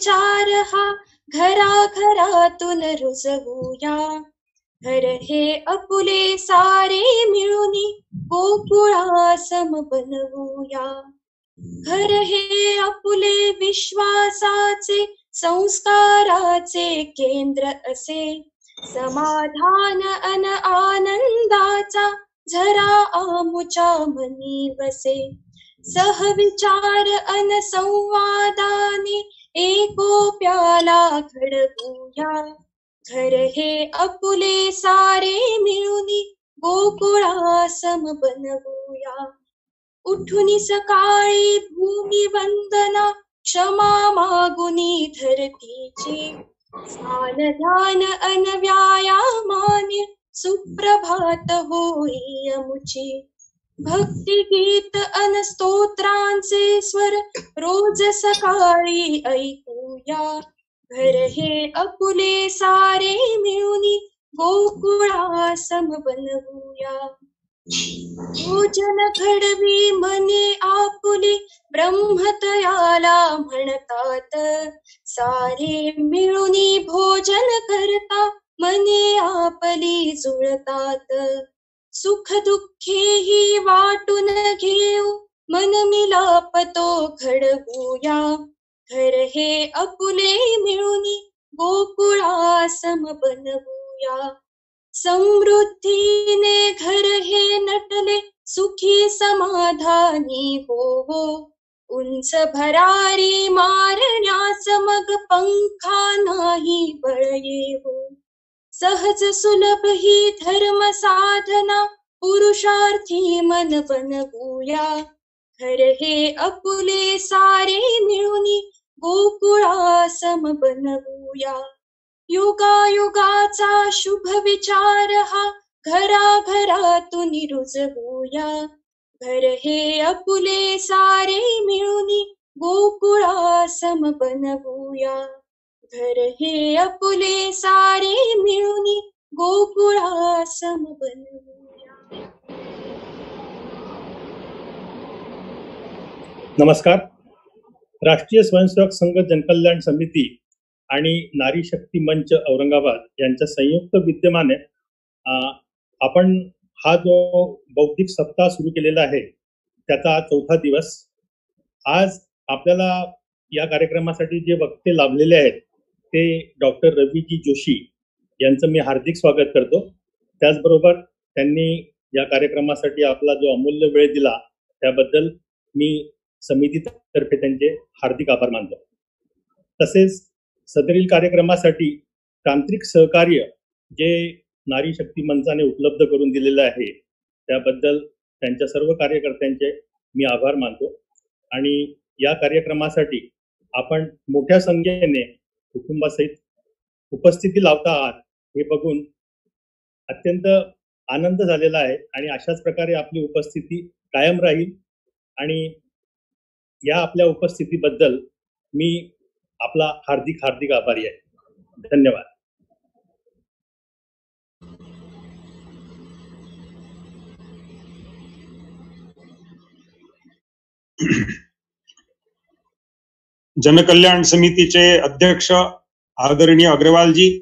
विचार हा घराघरातून रुजवूया. घर हे आपुले सारे मिळूनी गोकुळा सम बनवूया. घर हे आपुले विश्वासाचे संस्काराचे केंद्र असे. समाधान अन आनंदाचा झरा आमुच्या मनी वसे. सहविचार अन संवादाने एकोप्याला घडवूया. घर हे आपुले सारे मिळूनी गोकुळा सम बनवूया. उठुनी सकाळी भूमी वंदना क्षमा मागुनी धरतीची. स्नान ध्यान अन व्यायामाने सुप्रभात होई अमुची. भक्ती गीत अन स्तोत्रांचे स्वर रोज सकाळी ऐकूया. घर हे आपुले सारे मिळूनी गोकुळा सम बनवूया. भोजन घडवी मने आपुले ब्रह्मतयाला म्हणतात. सारे मिळूनी भोजन करता मने आपली जुळतात. सुख दुःखे ही वाटून घेऊ मन मिलाप तो घडवूया. घर हे आपुले मिळूनी गोकुळा सम बनवूया. समृद्धीने घर हे नटले सुखी समाधानी होवो. उंच भरारी मारण्यास मग पंखा नाही बळ येवो. सहज सुलभ ही धर्म साधना पुरुषार्थी मन बनवूया. घर हे आपुले सारे मिळूनी गोकुळा सम बनवूया. युगायुगाचा शुभ विचार हा घराघरातून रुजवूया. घर हे आपुले सारे मिळूनी गोकुळा सम बनवूया. घर हे आपुले सारे मिळूनी गोकुळा सम बनवूया. नमस्कार. राष्ट्रीय स्वयंसेवक संघ जनकल्याण समिती आणि नारी शक्ती मंच औरंगाबाद यांच्या संयुक्त विद्यमाने आपण हा जो बौद्धिक सप्ताह सुरू केलेला आहे त्याचा आज 4था दिवस. आज आपल्याला या कार्यक्रमासाठी जे वक्ते लाभलेले आहेत ते डॉक्टर रवीजी जोशी यांचं मी हार्दिक स्वागत करतो. त्याचबरोबर त्यांनी या कार्यक्रमासाठी आपला जो अमूल्य वेळ दिला त्याबद्दल मी समितीतर्फे त्यांचे हार्दिक आभार मानतो. तसेच सदरील कार्यक्रमासाठी तांत्रिक सहकार्य जे नारी शक्ती मंचाने उपलब्ध करून दिलेलं आहे त्याबद्दल त्यांच्या सर्व कार्यकर्त्यांचे मी आभार मानतो. आणि या कार्यक्रमासाठी आपण मोठ्या संख्येने कुटुंबासहित उपस्थिती लावता आहात हे बघून अत्यंत आनंद झालेला आहे. आणि अशाच प्रकारे आपली उपस्थिती कायम राहील. आणि या आपल्या उपस्थितीबद्दल मी आपला हार्दिक हार्दिक आभारी आहे. धन्यवाद. जनकल्याण समितीचे अध्यक्ष आदरणीय अग्रवालजी,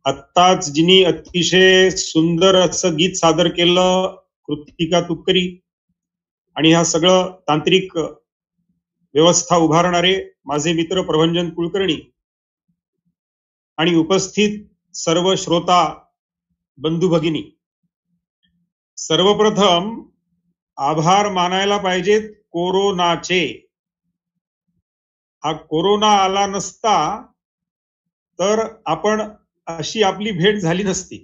आत्ताच जिनी अतिशय सुंदर असं गीत सादर केलं कृतिका तुपकरी, आणि हा सगळं तांत्रिक व्यवस्था उभारणारे माझे मित्र प्रभंजन कुलकर्णी आणि उपस्थित सर्व श्रोता बंधू भगिनी, सर्वप्रथम आभार मानायला पाहिजेत कोरोनाचे. हा कोरोना आला नसता तर आपण अशी आपली भेट झाली नसती.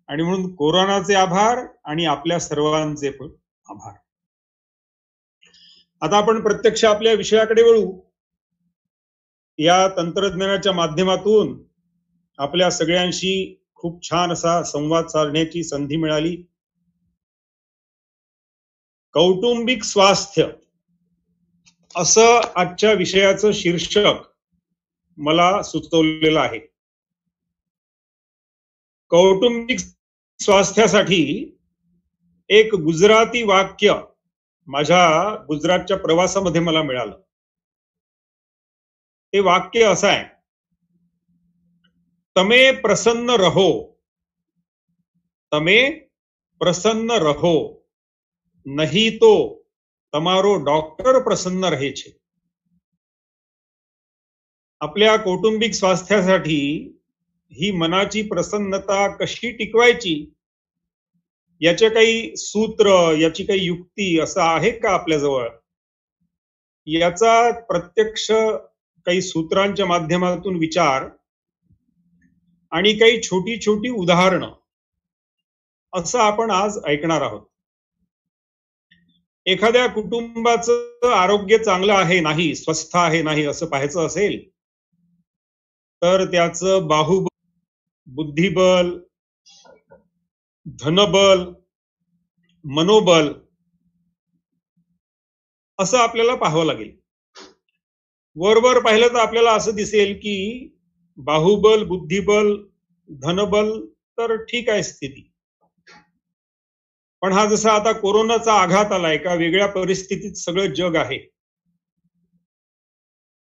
आणि म्हणून कोरोनाचे आभार आणि आपल्या सर्वांचे पण आभार. आता आपण प्रत्यक्ष आपल्या विषयाकडे वळू. या तंत्रज्ञानाच्या माध्यमातून आपल्या सगळ्यांशी खूप छान असा संवाद साधण्याची संधी मिळाली. कौटुंबिक स्वास्थ्य असं आजच्या विषयाचं शीर्षक मला सुचवलेलं आहे. कौटुंबिक स्वास्थ्यासाठी एक गुजराती वाक्य माझ्या गुजरातच्या प्रवासामध्ये मला मिळालं. ते वाक्य असं आहे, तमे प्रसन्न रहो, तमे प्रसन्न रहो, नहीं तो તમારો डॉक्टर प्रसन्न રહે છે. आपल्या कौटुंबिक स्वास्थ्यासाठी ही मनाची प्रसन्नता कशी टिकवायची याचे काही सूत्र, याची काही युक्ती असं आहे का आपल्याजवळ? याचा प्रत्यक्ष काही सूत्रांच्या माध्यमातून विचार आणि काही छोटी छोटी उदाहरणं असं आपण आज ऐकणार आहोत. एखाद्या कुटुंबाचं आरोग्य चांगलं आहे नाही, स्वस्थ आहे नाही असं पाहायचं असेल तर त्याचं बाहुबल, बुद्धिबल, धनबल, मनोबल असं आपल्याला पाहावं लागेल. वरवर पाहिलं तर आपल्याला असं दिसेल की बाहुबल, बुद्धिबल, धनबल तर ठीक आहे स्थिती. पण हा जसा आता कोरोनाचा आघात आलाय, का वेगळ्या परिस्थितीत सगळं जग आहे,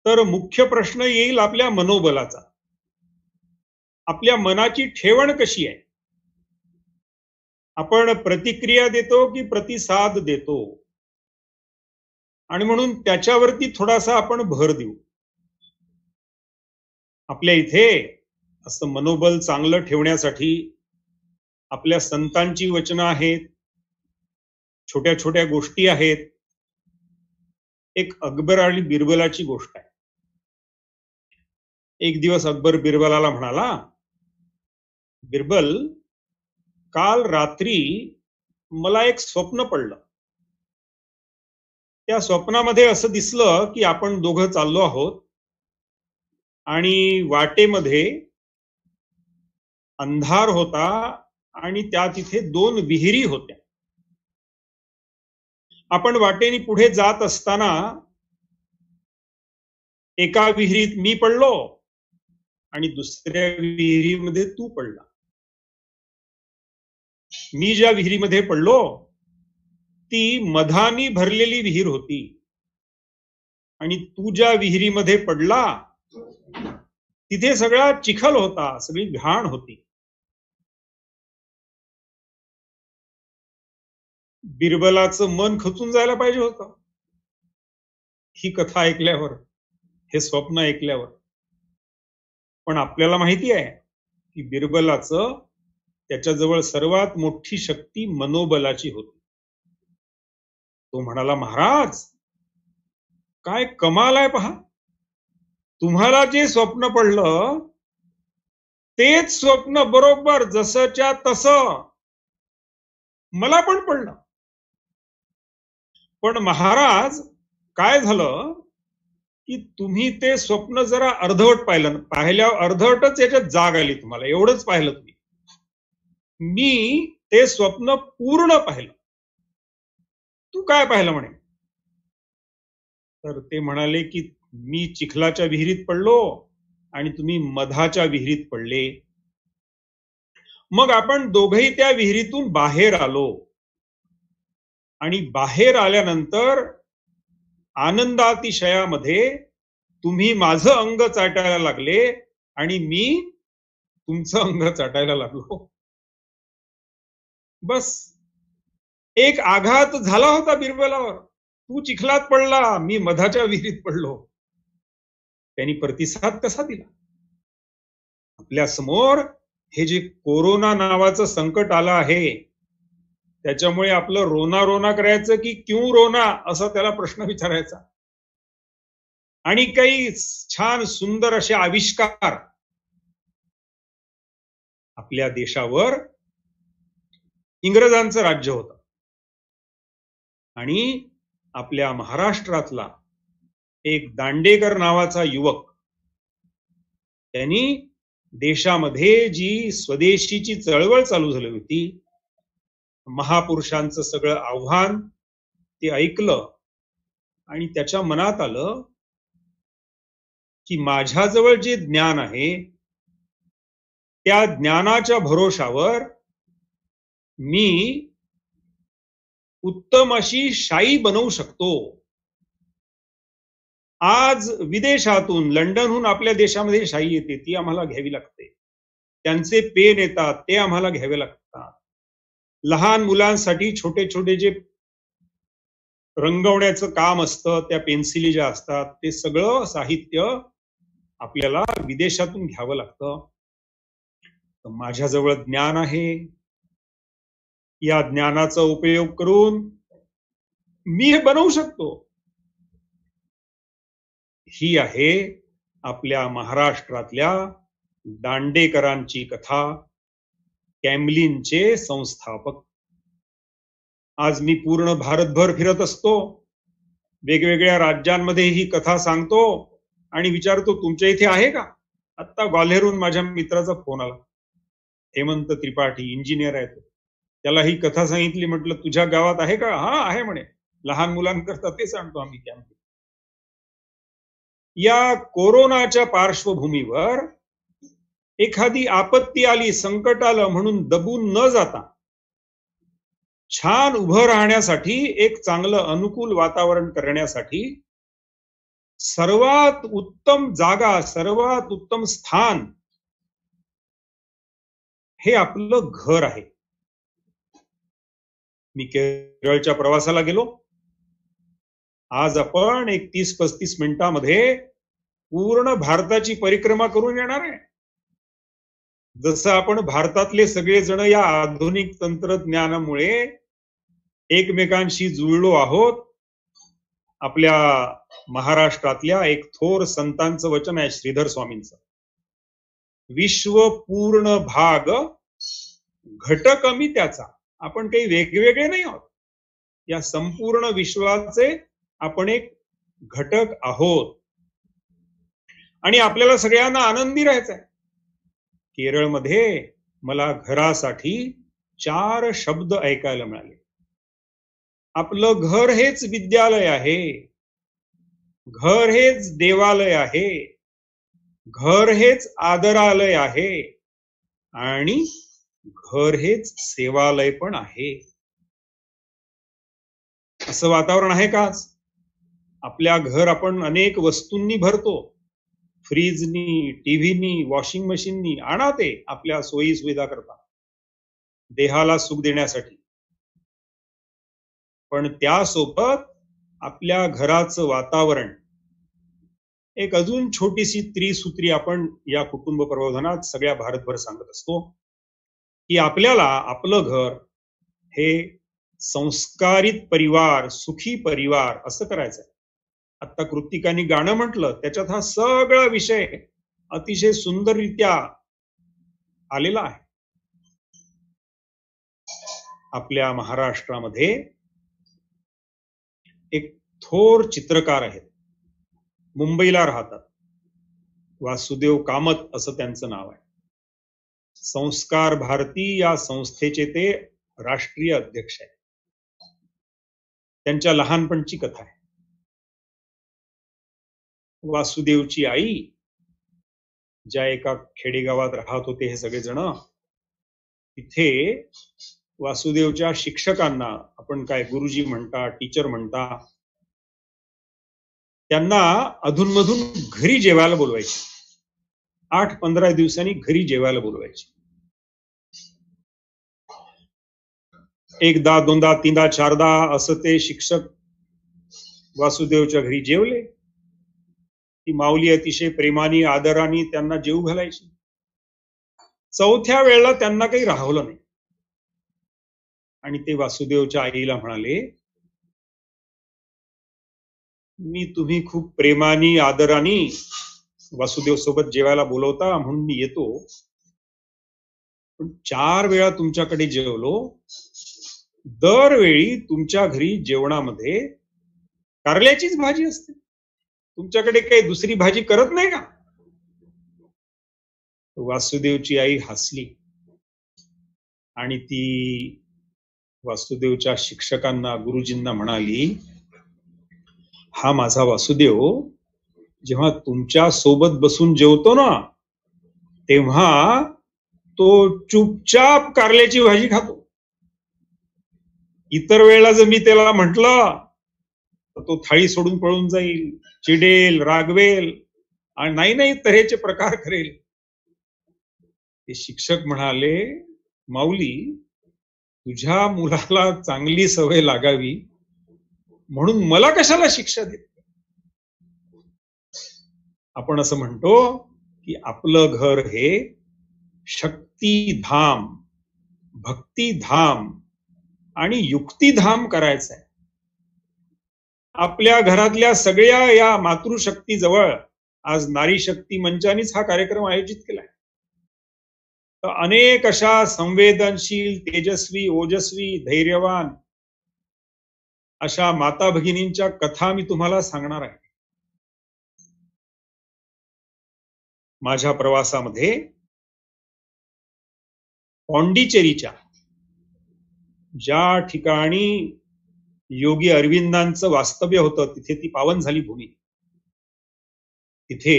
तर मुख्य प्रश्न येईल आपल्या मनोबलाचा. आपल्या मनाची ठेवण कशी आहे? आपण प्रतिक्रिया देतो की प्रतिसाद देतो? आणि म्हणून त्याच्यावरती थोडासा आपण भर देऊ. आपल्या इथे असं मनोबल चांगलं ठेवण्यासाठी आपल्या संतांची वचनं आहेत, छोट्या छोट्या गोष्टी आहेत. एक अकबर आणि बिरबलाची गोष्ट आहे. एक दिवस अकबर बिरबलाला म्हणाला, बिरबल, काल रात्री मला एक स्वप्न पडलं. त्या स्वप्नामध्ये असं दिसलं की आपण दोघं चाललो आहोत आणि वाटेमध्ये अंधार होता आणि त्या तिथे 2 विहिरी होत्या. आपण वाटेने पुढे जात असताना एका विहिरीत मी पडलो आणि दुसऱ्या विहिरीमध्ये तू पडला. मी ज्या विहिरीमध्ये पडलो ती मधानी भरलेली विहीर होती आणि तू ज्या विहिरीमध्ये पडला तिथे सगळा चिखल होता, सगळी घाण होती. बिरबलाचं मन खचून जायला पाहिजे होतं ही कथा ऐकल्यावर, हे स्वप्न ऐकल्यावर. पण आपल्याला माहिती आहे की बिरबलाचं त्याच्याजवळ सर्वात मोठी शक्ती मनोबलाची होती. तो म्हणाला, महाराज काय कमाल आहे पहा, तुम्हाला जे स्वप्न पडलं तेच स्वप्न बरोबर जसंच्या तसं मला पण पडलं. पण महाराज काय झालं की तुम्ही ते स्वप्न जरा अर्धवट पाहिलं, पाहिल्यावर अर्धवटच याच्यात जाग आली तुम्हाला, एवढंच पाहिलं तुम्ही. मी ते स्वप्न पूर्ण पाहिलं. तू काय पाहिलं म्हणे? तर ते म्हणाले की मी चिखलाच्या विहिरीत पडलो आणि तुम्ही मधाच्या विहिरीत पडले. मग आपण दोघंही त्या विहिरीतून बाहेर आलो आणि बाहेर आल्यानंतर आनंदातिशयामध्ये तुम्ही माझं अंग चाटायला लागले आणि मी तुमचं अंग चाटायला लागलो. बस एक आघात झाला होता बिरबलावर. तू चिखलात पडला, मी मधाच्या विहिरीत पडलो. त्यांनी प्रतिसाद कसा दिला? आपल्या समोर हे जे कोरोना नावाचं संकट आलं आहे त्याच्यामुळे आपलं रोना रोना करायचं की क्यों रोना असं त्याला प्रश्न विचारायचा. आणि काही छान सुंदर असे आविष्कार आपल्या देशावर इंग्रजांचं राज्य होतं आणि आपल्या महाराष्ट्रातला एक दांडेकर नावाचा युवक, त्यांनी देशामध्ये जी स्वदेशीची चळवळ चालू झाली होती, महापुरुषांचं सगळं आव्हान ते ऐकलं आणि त्याच्या मनात आलं की माझ्याजवळ जे ज्ञान आहे त्या ज्ञानाच्या भरोशावर मी उत्तम अशी शाई बनवू शकतो. आज विदेशातून लंडनहून आपल्या देशामध्ये शाई येते, ती आम्हाला घ्यावी लागते. त्यांचे पेन येतात, ते आम्हाला घ्यावे लागतात. लहान मुलांसाठी छोटे छोटे जे रंगवण्याचं काम असतं, त्या पेन्सिली ज्या असतात, ते सगळं साहित्य आपल्याला विदेशातून घ्यावं लागतं. माझ्याजवळ ज्ञान आहे, या ज्ञानाचा उपयोग करून मी हे बनवू शकतो. ही आहे आपल्या महाराष्ट्रातल्या दांडेकरांची कथा, कॅमलिनचे संस्थापक. आज मी पूर्ण भारतभर फिरत असतो, वेगवेगळ्या राज्यांमध्ये ही कथा सांगतो आणि विचारतो तुमच्या इथे आहे का. आता ग्वाल्हेरहून माझ्या मित्राचा फोन आला, हेमंत त्रिपाठी इंजिनियर आहे तो. त्याला ही कथा सांगितली, म्हटलं तुझ्या गावात आहे का. हा आहे म्हणे, लहान मुलांकरता ते सांगतो आम्ही कॅम्प. या कोरोनाच्या पार्श्वभूमीवर एखादी आपत्ती आली, संकट आलं म्हणून दबून न जाता छान उभं राहण्यासाठी, एक चांगलं अनुकूल वातावरण करण्यासाठी सर्वात उत्तम जागा, सर्वात उत्तम स्थान हे आपलं घर आहे. मी केरळच्या प्रवासाला गेलो. आज आपण एक 30-35 मिनिटांमध्ये पूर्ण भारताची परिक्रमा करून येणार आहे. जसं आपण भारतातले सगळेजण या आधुनिक तंत्रज्ञानामुळे एकमेकांशी जुळलो आहोत. आपल्या महाराष्ट्रातल्या एक थोर संतांचं वचन आहे, श्रीधर स्वामींचं, विश्व पूर्ण भाग घटक मी त्याचा. आपण काही वेगवेगळे नाही आहोत, या संपूर्ण विश्वाचे आपण एक घटक आहोत आणि आपल्याला सगळ्यांना आनंदी राहायचं आहे. केरळमध्ये मला घरासाठी 4 शब्द ऐकायला मिळाले. आपलं घर हेच विद्यालय आहे, घर हेच देवालय आहे, घर हेच आदरालय आहे आणि घर हेच सेवालय पण आहे. असं वातावरण आहे का आज? आपल्या घर आपण अनेक वस्तूंनी भरतो, फ्रीजनी, टीव्हीनी, वॉशिंग मशीननी. आणा ते आपल्या सोयी सुविधा करता, देहाला सुख देण्यासाठी. पण त्यासोबत आपल्या घराचं वातावरण, एक अजून छोटीशी त्रिसूत्री आपण या कुटुंब प्रबोधनात सगळ्या भारतभर सांगत असतो की आपल्याला आपलं घर हे संस्कारित परिवार, सुखी परिवार असं करायचं आहे. आता कृतिकांनी गाणं म्हटलं, त्याच्यात हा सगळा विषय अतिशय सुंदररित्या आलेला आहे. आपल्या महाराष्ट्रामध्ये एक थोर चित्रकार आहेत, मुंबईला राहतात, वासुदेव कामत असं त्यांचं नाव आहे. संस्कार भारती या संस्थेचे ते राष्ट्रीय अध्यक्ष आहेत. त्यांच्या लहानपणची कथा आहे. वासुदेवची आई ज्या एका खेडेगावात राहत होते हे सगळेजण, तिथे वासुदेवच्या शिक्षकांना, आपण काय गुरुजी म्हणता, टीचर म्हणता, त्यांना अधूनमधून घरी जेवायला बोलवायचे. 8-15 दिवसांनी घरी जेवायला बोलवायचे. एकदा, दोनदा, तीनदा, चारदा असं ते शिक्षक वासुदेवच्या घरी जेवले. ती माऊली अतिशय प्रेमाने, आदराने त्यांना जेवू घालायची. 4थ्या वेळेला त्यांना काही राहवलं नाही आणि ते वासुदेवच्या आईला म्हणाले, मी तुम्ही खूप प्रेमाने, आदराने वासुदेव सोबत जेवायला बोलवता म्हणून मी येतो, पण 4 वेळा तुमच्याकडे जेवलो, दरवेळी तुमच्या घरी जेवणामध्ये कारल्याचीच भाजी असते, तुमच्याकडे काही दुसरी भाजी करत नाही का. वासुदेवची आई हसली आणि ती वासुदेवच्या शिक्षकांना, गुरुजींना म्हणाली, हा माझा वासुदेव जेव्हा तुमच्या सोबत बसून जेवतो ना, तेव्हा तो चुपचाप कारल्याची भाजी खातो. इतर वेळेला जर मी त्याला म्हटलं तर तो थाळी सोडून पळून जाईल, चिडेल, रागवेल आणि नाही तऱ्हेचे प्रकार करेल. ते शिक्षक म्हणाले, माऊली, तुझ्या मुलाला चांगली सवय लागावी म्हणून मला कशाला शिक्षा देत. आपण असं म्हणतो की आपलं घर हे शक्तिधाम, भक्तिधाम आणि युक्तिधाम करायचं आहे. आपल्या घरातल्या सगळ्या या मातृशक्तीजवळ आज नारी शक्ती मंचानेच हा कार्यक्रम आयोजित केलाय. तर अनेक अशा संवेदनशील, तेजस्वी, ओजस्वी, धैर्यवान अशा माता भगिनींच्या कथा मी तुम्हाला सांगणार आहे. माझ्या प्रवासामध्ये पॉंडिचेरीच्या ज्या ठिकाणी योगी अरविंदांचं वास्तव्य होतं, तिथे ती पावन झाली भूमी. तिथे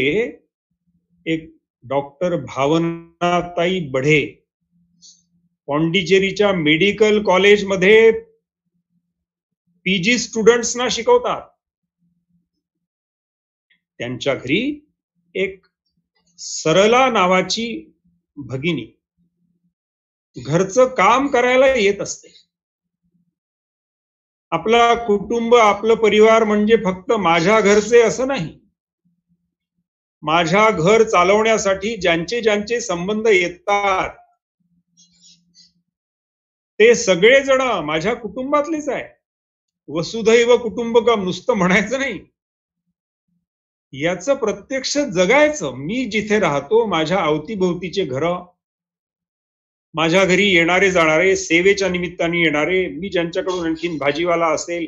एक डॉक्टर भावनाताई बढे पॉंडिचेरीच्या मेडिकल कॉलेजमध्ये पीजी स्टुडंट्सना शिकवतात. त्यांच्या घरी एक सरला नावाची भगिनी घरचं काम करायला येत असते. आपला कुटुंब, आपलं परिवार म्हणजे फक्त माझ्या घरचे असं नाही. माझ्या घर चालवण्यासाठी ज्यांचे ज्यांचे संबंध येतात ते सगळेजण माझ्या कुटुंबातलेच आहे. वसुधैव कुटुंबकम नुसतं म्हणायचं नाही, याचं प्रत्यक्ष जगायचं. मी जिथे राहतो, माझ्या अवतीभोवतीचे घर, माझ्या घरी येणारे जाणारे, सेवेच्या निमित्ताने येणारे, मी ज्यांच्याकडून आणखीन भाजीवाला असेल,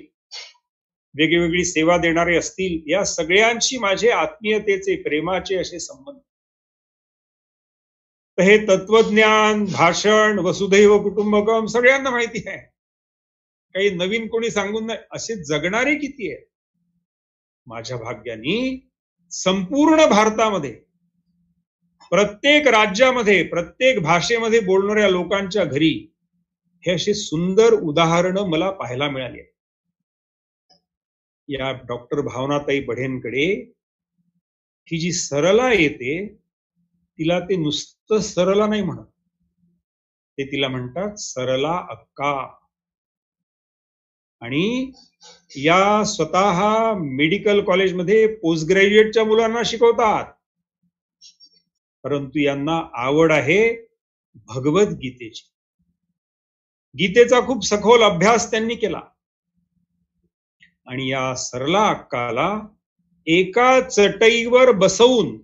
वेगवेगळी सेवा देणारे असतील, या सगळ्यांशी माझे आत्मीयतेचे, प्रेमाचे असे संबंध. तर हे तत्वज्ञान, भाषण, वसुधैव कुटुंबकम सगळ्यांना माहिती आहे. काही नवीन कोणी सांगून नाही. असे जगणारे किती आहेत. माझ्या भाग्यानी संपूर्ण भारतामध्ये प्रत्येक राज्यामध्ये, प्रत्येक भाषेमध्ये बोलणाऱ्या लोकांच्या घरी हे असे सुंदर उदाहरणं मला पाहायला मिळाली. या डॉक्टर भावनाताई बढेंकडे ही जी सरला येते, तिला ते नुसतं सरला नाही म्हणत, ते तिला म्हणतात सरला अक्का. आणि या स्वतः मेडिकल कॉलेजमध्ये पोस्ट ग्रॅज्युएटच्या मुलांना शिकवतात. परंतु यांना आवड आहे भगवद्गीतेची. गीतेचा खूप सखोल अभ्यास त्यांनी केला. आणि या सरला अक्काला एका चटईवर बसवून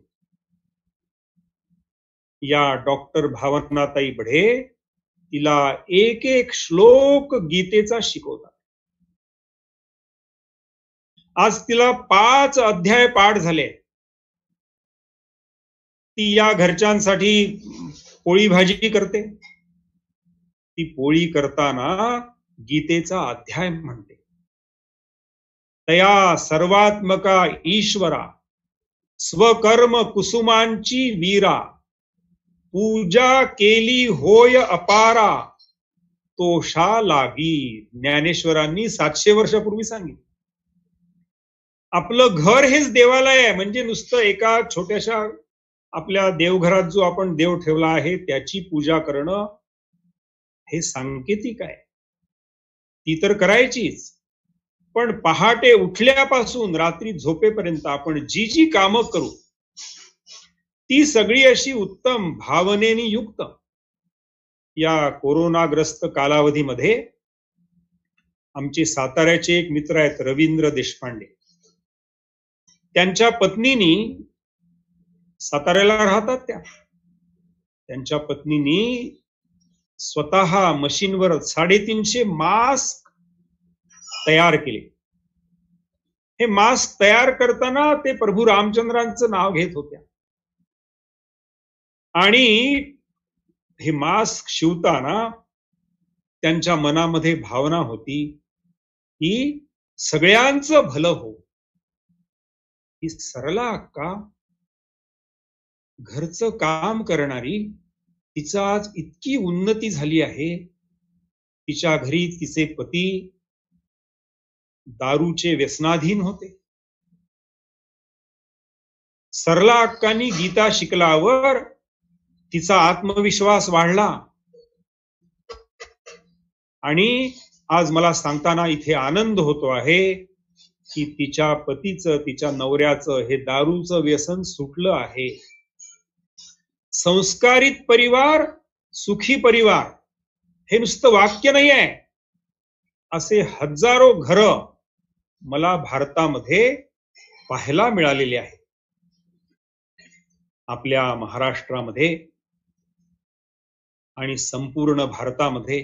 या डॉक्टर भावनाताई बढे तिला एक एक श्लोक गीतेचा शिकवतात. आज तिला 5 अध्याय पाठ झाले. ती या घरच्यांसाठी पोळी भाजी करते. ती पोळी करताना गीतेचा अध्याय म्हणते. तया सर्वात्मका ईश्वरा, स्वकर्म कुसुमांची वीरा, पूजा केली होय अपारा, तोषा लागी. ज्ञानेश्वरांनी 700 वर्षापूर्वी सांगितलं. आपलं घर हेच देवालय आहे. म्हणजे नुसतं एका छोट्याशा आपल्या देवघरात जो आपण देव ठेवला आहे त्याची पूजा करणं हे सांकेतिक आहे. ती तर करायचीच, पण पहाटे उठल्यापासून रात्री झोपेपर्यंत आपण जी जी कामं करू ती सगळी अशी उत्तम भावनेने युक्त. या कोरोनाग्रस्त कालावधीमध्ये आमचे साताऱ्याचे एक मित्र आहेत, रवींद्र देशपांडे. त्यांच्या पत्नीनी, साताऱ्याला राहतात त्या, त्यांच्या पत्नीनी स्वतः मशीनवर 350 मास्क तयार केले. हे मास्क तयार करताना ते प्रभू रामचंद्रांचं नाव घेत होत्या. आणि हे मास्क शिवताना त्यांच्या मनामध्ये भावना होती की सगळ्यांचं भलं हो. ही सरला अक्का, घरचं काम करणारी, तिचं आज इतकी उन्नती झाली आहे. तिच्या घरी तिचे पती दारूचे व्यसनाधीन होते. सरला अक्कांनी गीता शिकल्यावर तिचा आत्मविश्वास वाढला आणि आज मला सांगताना इथे आनंद होतो आहे की तिच्या पतीचं, तिच्या नवऱ्याचं हे दारूचं व्यसन सुटलं आहे. संस्कारित परिवार, सुखी परिवार हे नुसतं वाक्य नाही आहे. असे हजारो घरं मला भारतामध्ये पाहायला मिळालेले आहेत. आपल्या महाराष्ट्रामध्ये आणि संपूर्ण भारतामध्ये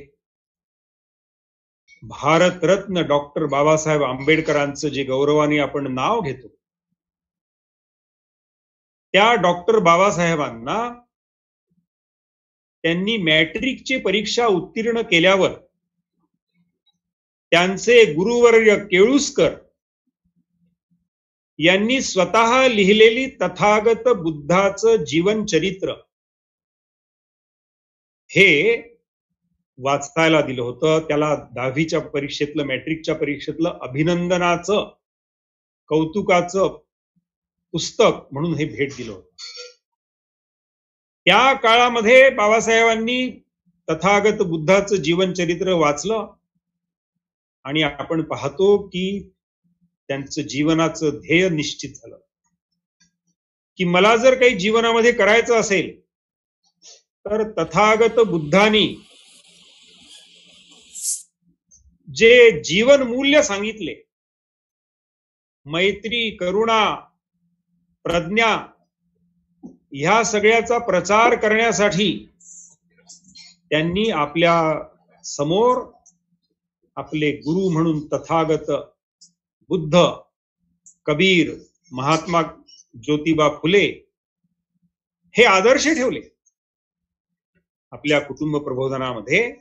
भारतरत्न डॉक्टर बाबासाहेब आंबेडकरांचं जे गौरवाने आपण नाव घेतो, त्या डॉक्टर बाबासाहेबांना त्यांनी मॅट्रिकची परीक्षा उत्तीर्ण केल्यावर त्यांचे गुरुवर्य केळुस्कर यांनी स्वतः लिहिलेली तथागत बुद्धाचं जीवन चरित्र हे वाचायला दिलं होतं. त्याला 10वीच्या परीक्षेतलं, मॅट्रिकच्या परीक्षेतलं अभिनंदनाचं, कौतुकाचं पुस्तक म्हणून हे भेट दिलं होतं. त्या काळामध्ये बाबासाहेबांनी तथागत बुद्धाचं जीवन चरित्र वाचलं आणि आपण पाहतो की त्यांचं जीवनाचं ध्येय निश्चित झालं की मला जर काही जीवनामध्ये करायचं असेल तर तथागत बुद्धांनी जे जीवन मूल्य सांगितले, मैत्री, करुणा, प्रज्ञा, ह्या सगळ्याचा प्रचार करण्यासाठी त्यांनी आपल्या समोर आपले गुरु म्हणून तथागत बुद्ध, कबीर, महात्मा ज्योतिबा फुले हे आदर्श ठेवले. आपल्या कुटुंब प्रबोधनामध्ये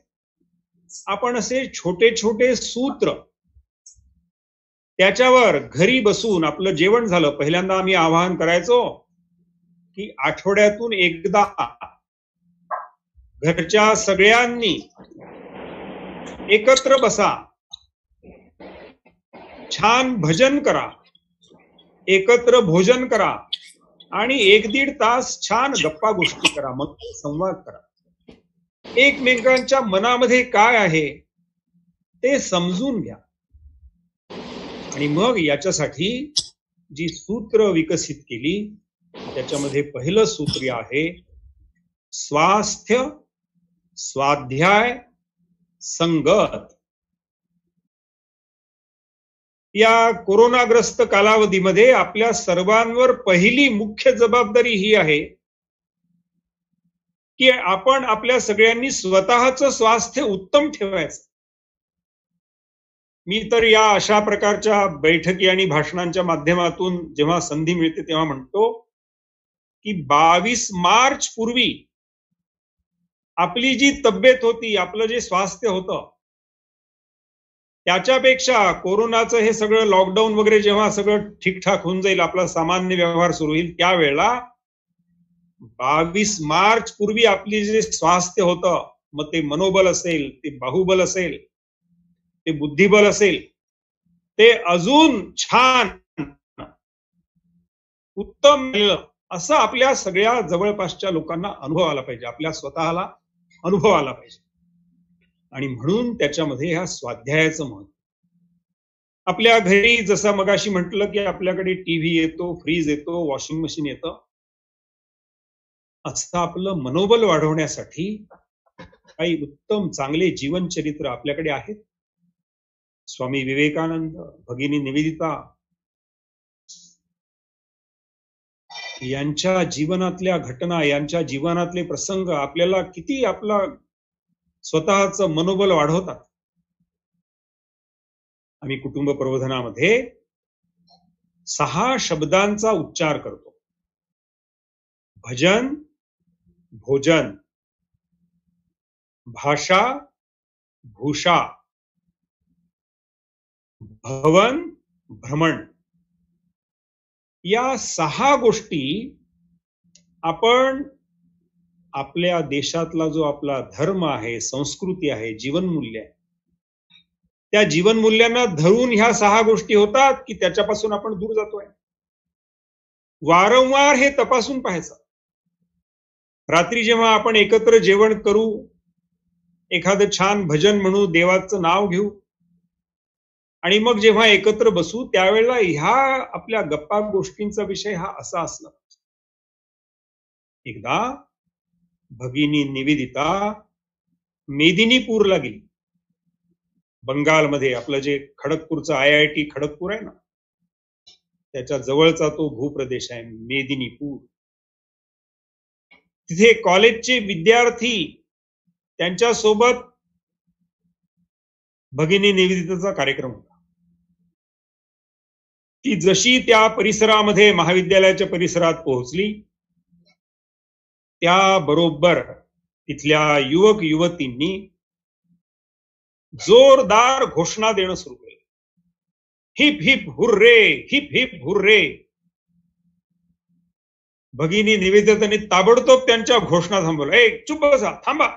आपण असे छोटे छोटे सूत्र, त्याच्यावर घरी बसून आपलं जेवण झालं, पहिल्यांदा आम्ही आवाहन करायचो की आठवड्यातून एकदा घरच्या सगळ्यांनी एकत्र बसा, छान भजन करा, एकत्र भोजन करा आणि 1-1.5 तास छान गप्पा गोष्टी करा, मग संवाद करा. एकमेकांच्या मनामध्ये काय आहे ते समजून घ्या आणि मग याच्यासाठी जी सूत्र विकसित केली त्याच्यामध्ये पहिलं सूत्र आहे स्वास्थ्य, स्वाध्याय, संगत. या कोरोनाग्रस्त कालावधीमध्ये आपल्या सर्वांवर पहिली मुख्य जबाबदारी ही आहे की आपण आपल्या सगळ्यांनी स्वतःचं स्वास्थ्य उत्तम ठेवायचं. मी तर या अशा प्रकारच्या बैठकी आणि भाषणांच्या माध्यमातून जेव्हा संधी मिळते तेव्हा म्हणतो की 22 मार्च पूर्वी आपली जी तब्येत होती, आपलं जे स्वास्थ्य होतं, त्याच्यापेक्षा कोरोनाचं हे सगळं लॉकडाऊन वगैरे जेव्हा सगळं ठीकठाक होऊन जाईल, आपला सामान्य व्यवहार सुरू होईल, त्यावेळेला 22 मार्च पूर्वी आपली जे स्वास्थ्य होतं, मग ते मनोबल असेल, ते बाहुबल असेल, ते बुद्धिबल असेल, ते अजून छान उत्तम असं आपल्या सगळ्या जवळपासच्या लोकांना अनुभव आला पाहिजे, आपल्या स्वतःला अनुभव आला पाहिजे. आणि म्हणून त्याच्यामध्ये ह्या स्वाध्यायाचं महत्व. आपल्या घरी जसं मगाशी म्हटलं की आपल्याकडे टीव्ही येतो, फ्रीज येतो, वॉशिंग मशीन येतं, असं आपलं मनोबल वाढवण्यासाठी काही उत्तम चांगले जीवनचरित्र आपल्याकडे आहेत. स्वामी विवेकानंद, भगिनी निवेदिता यांच्या जीवनातल्या घटना, यांच्या जीवनातले प्रसंग आपल्याला किती आपला स्वतःचं मनोबल वाढवतात. आम्ही कुटुंब प्रबोधनामध्ये 6 शब्दांचा उच्चार करतो: भजन, भोजन, भाषा, भूषा, भवन, भ्रमण. या 6 गोष्टी आपण आपल्या देशातला जो आपला धर्म आहे, संस्कृती आहे, जीवनमूल्य आहे, त्या जीवनमूल्यांना धरून ह्या 6 गोष्टी होतात की त्याच्यापासून आपण दूर जातोय. वारंवार हे तपासून पाहायचं. रात्री जेव्हा आपण एकत्र जेवण करू, एखादं छान भजन म्हणू, देवाचं नाव घेऊ आणि मग जेव्हा एकत्र बसू त्यावेळेला ह्या आपल्या गप्पा गोष्टींचा विषय हा असा असला. एकदा भगिनी निवेदिता मेदिनीपूरला गेली. बंगालमध्ये आपलं जे खडगपूरचं IIT खडगपूर आहे ना, त्याच्या जवळचा तो भूप्रदेश आहे मेदिनीपूर. तिथे कॉलेजचे विद्यार्थी त्यांच्यासोबत भगिनी निवेदितेचा कार्यक्रम होता. ती जशी त्या परिसरामध्ये महाविद्यालयाच्या परिसरात पोहोचली त्याबरोबर तिथल्या युवक युवतींनी जोरदार घोषणा देणं सुरू केलं. Heap heap hurray, heap heap hurray. भगिनी निवेदितांनी ताबडतोब त्यांच्या घोषणा थांबवल्या. चुप बसा, थांबा.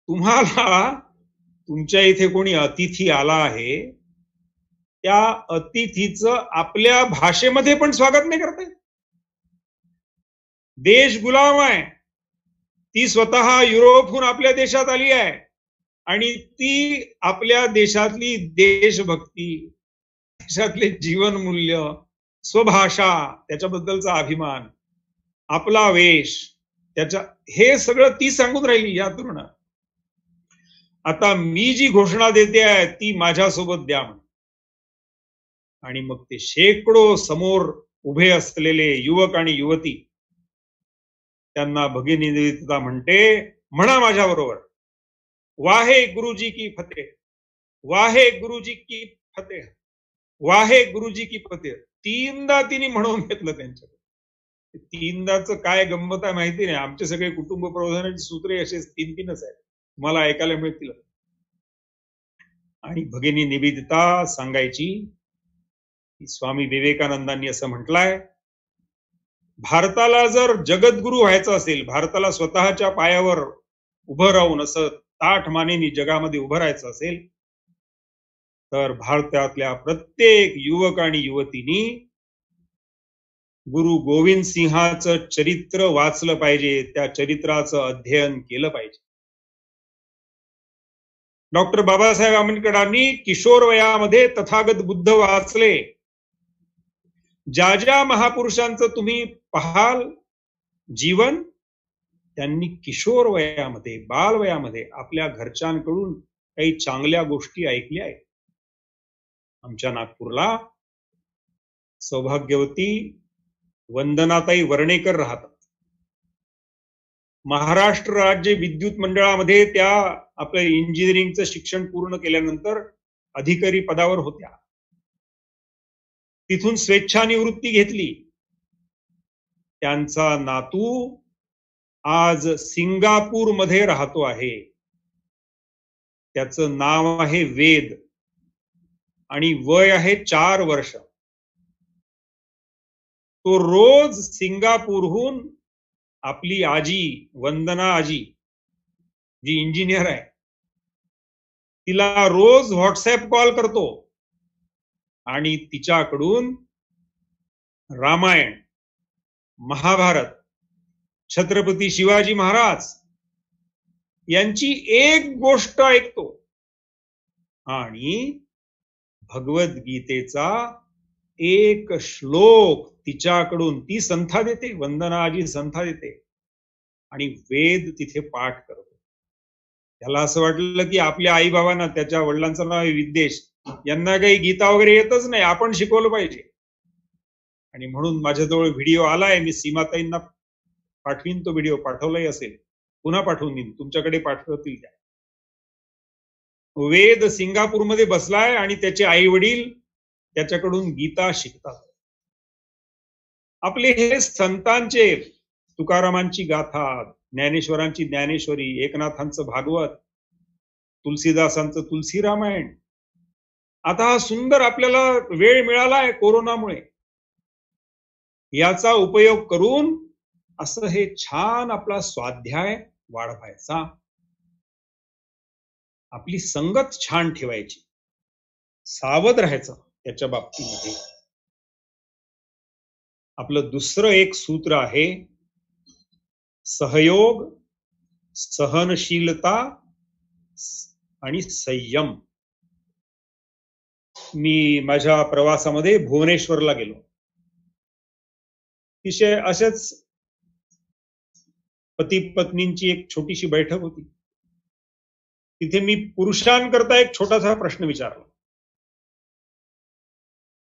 तुम्हाला तुमच्या इथे कोणी अतिथी आला आहे त्या अतिथीचं आपल्या भाषेमध्ये पण स्वागत नाही करता येत. देश गुलाम आहे. ती स्वतः युरोपहून आपल्या देशात आली आहे आणि ती आपल्या देशातली देशभक्ती, देशातले जीवनमूल्य, स्वभाषा, त्याच्याबद्दलचा अभिमान, आपला वेश, त्याच्या हे सगळं ती सांगून राहिली या तरुणात. आता मी जी घोषणा देते आहे ती माझ्यासोबत द्या म्हणे. आणि मग ते शेकडो समोर उभे असलेले युवक आणि युवती त्यांना भगिनी निवेदिता म्हणते, म्हणा माझ्या बरोबर, वाहे गुरुजी की फतेह, वाहे गुरुजी की फतेह, वाहे गुरुजी की फतेह. 3दा तिने म्हणून घेतलं त्यांच्याकडे. 3दाचं काय गंमत आहे माहिती नाही. आमचे सगळे कुटुंब प्रबोधनाचे सूत्रे असे 3-3च आहेत, मला ऐकायला मिळतील. आणि भगिनी निवेदिता सांगायची की स्वामी विवेकानंदांनी असं म्हटलंय, भारताला जर जगद्गुरु व्हायचं असेल, भारताला स्वतःच्या पायावर उभं राहून असं ताठ मानेनी जगामध्ये उभं राहायचं असेल तर भारतातल्या प्रत्येक युवक आणि युवतींनी गुरु गोविंद सिंहाचं चरित्र वाचलं पाहिजे, त्या चरित्राचं अध्ययन केलं पाहिजे. डॉक्टर बाबासाहेब आंबेडकरांनी किशोर वयामध्ये तथागत बुद्ध वाचले. ज्या ज्या महापुरुषांचं तुम्ही पाहाल जीवन, त्यांनी किशोर वयामध्ये, बाल वयामध्ये आपल्या घरच्यांकडून काही चांगल्या गोष्टी ऐकल्या आहेत. आमच्या नागपूरला सौभाग्यवती वंदनाताई वर्णेकर राहतात. महाराष्ट्र राज्य विद्युत मंडळामध्ये त्या आपलं इंजिनिअरिंगचं शिक्षण पूर्ण केल्यानंतर अधिकारी पदावर होत्या. तिथून स्वेच्छानिवृत्ती घेतली. त्यांचा नातू आज सिंगापूर मध्ये राहतो आहे. त्याचं नाव आहे वेद आणि वय आहे 4 वर्ष. तो रोज सिंगापूरहून आपली आजी वंदना आजी जी इंजिनियर आहे तिला रोज व्हॉट्सअप कॉल करतो आणि तिच्याकडून रामायण, महाभारत, छत्रपती शिवाजी महाराज यांची एक गोष्ट ऐकतो आणि भगवद्गीतेचा एक श्लोक तिच्याकडून ती संथा देते, वंदना आजी संथा देते आणि वेद तिथे पाठ करतो. त्याला असं वाटलं की आपल्या आई बाबांना, त्याच्या वडिलांचं नाव आहे विद्येश, यांना काही गीता वगैरे येतच नाही, आपण शिकवलं पाहिजे. आणि म्हणून माझ्याजवळ व्हिडिओ आलाय, मी सीमाताईंना पाठवीन. तो व्हिडिओ पाठवलाही असेल, पुन्हा पाठवून देईन, तुमच्याकडे पाठवतील त्या. वेद सिंगापूरमध्ये बसलाय आणि त्याचे आई वडील त्याच्याकडून गीता शिकतात. आपले हे संतांचे, तुकारामांची गाथा, ज्ञानेश्वरांची ज्ञानेश्वरी, एकनाथांचं भागवत, तुलसीदासांचं तुलसी रामायण. आता हा सुंदर आपल्याला वेळ मिळालाय कोरोनामुळे, याचा उपयोग करून असं हे छान आपला स्वाध्याय वाढवायचा. आपली संगत छान ठेवायची, सावध राहायचं त्याच्या बाबतीमध्ये. आपलं दुसरं एक सूत्र आहे, सहयोग, सहनशीलता आणि संयम. मी माझ्या प्रवासामध्ये भुवनेश्वरला गेलो. अतिशय अशाच पती पत्नींची एक छोटीशी बैठक होती. तिथे मी पुरुषांकरता एक छोटासा प्रश्न विचारला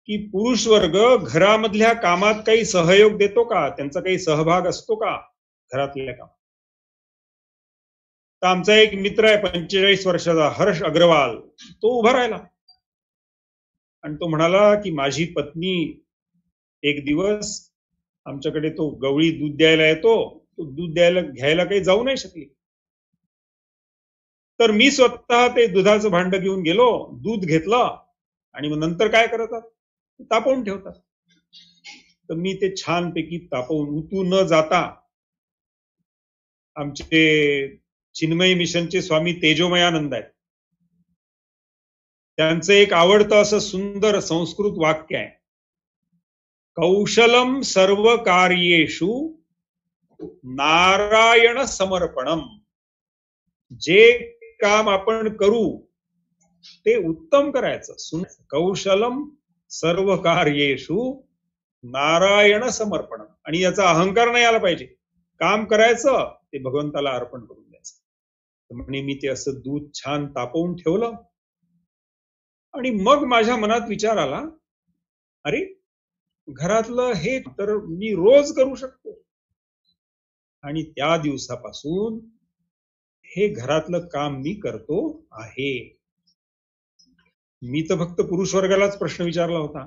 की पुरुष वर्ग घरामधल्या कामात काही सहयोग देतो का, त्यांचा काही सहभाग असतो का घरातल्या कामात. तर आमचा एक मित्र आहे 45 वर्षाचा हर्ष अग्रवाल, तो उभा राहिला आणि तो म्हणाला की माझी पत्नी एक दिवस आमच्याकडे, तो गवळी दूध द्यायला येतो, तो दूध घ्यायला काही जाऊ नाही शकली. तर मी स्वतः ते दुधाचं भांड घेऊन गेलो, दूध घेतलं आणि मग नंतर काय करतात, तापवून ठेवतात. तर मी ते छानपैकी तापवून, उतू न जाता, आमचे चिन्मय मिशनचे स्वामी तेजोमयानंद आहेत, त्यांचं एक आवडतं असं सुंदर संस्कृत वाक्य आहे, कौशलम सर्व कार्येषु नारायण समर्पणम. जे काम आपण करू ते उत्तम करायचं. कौशलम सर्व कार्येषु नारायण समर्पणम. आणि याचा अहंकार नाही आला पाहिजे. काम करायचं ते भगवंताला अर्पण करून द्यायचं. म्हणजे मी ते असं दूध छान तापवून ठेवलं आणि मग माझ्या मनात विचार आला, अरे घरातलं हे तर मी रोज करू शकतो. आणि त्या दिवसापासून हे घरातलं काम मी करतो आहे. मी तर फक्त पुरुष वर्गालाच प्रश्न विचारला होता,